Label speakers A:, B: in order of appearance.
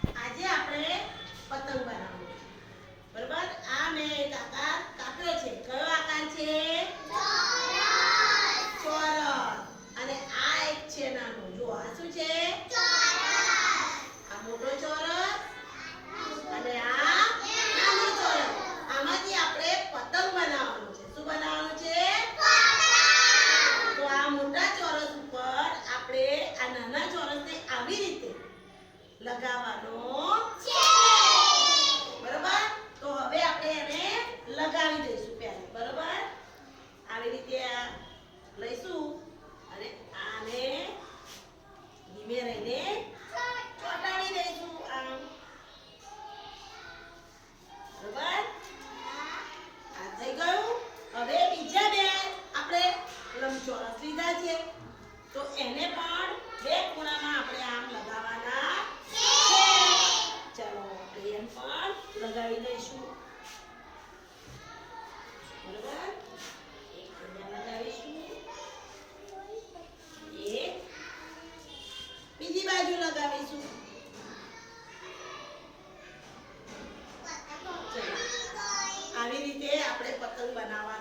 A: આજે આપણે પતંગ બનાવવાનું છે. બરાબર? આ મેં એક આકાર કાપ્યો છે. કયો આકાર છે? ચોરસ. ચોરસ. અને આ એક છે નાનો. જો આ શું છે? ચોરસ. આ મોટો ચોરસ અને આ નાનો ચોરસ. આમાંથી આપણે પતંગ બનાવવાનું છે. શું બનાવવાનું છે? પતંગ. તો આ મોટા ચોરસ ઉપર આપણે આ નાના ચોરસને આવી રીતે લગાવવાનો છે. બરાબર? તો હવે આપણે એને લગાવી દઈશું પહેલા. બરાબર? આવી રીતે લઈશું અને આને ધીમે રહીને ચોંટાડી દઈશું આમ. બરાબર? આ થઈ ગયું. હવે બીજા બે આપણે લંબચોરસ લીધા છે તો એને પણ બે ખૂણામાં આપણે આમ લગાવવાના છે. ચલો આપણે એમ પણ લગાવી દઈશું. બરાબર? એક અહીંયા લગાવીશું, એક બીજી બાજુ લગાવીશું. ચલો આવી રીતે આપણે પતંગ બનાવવાના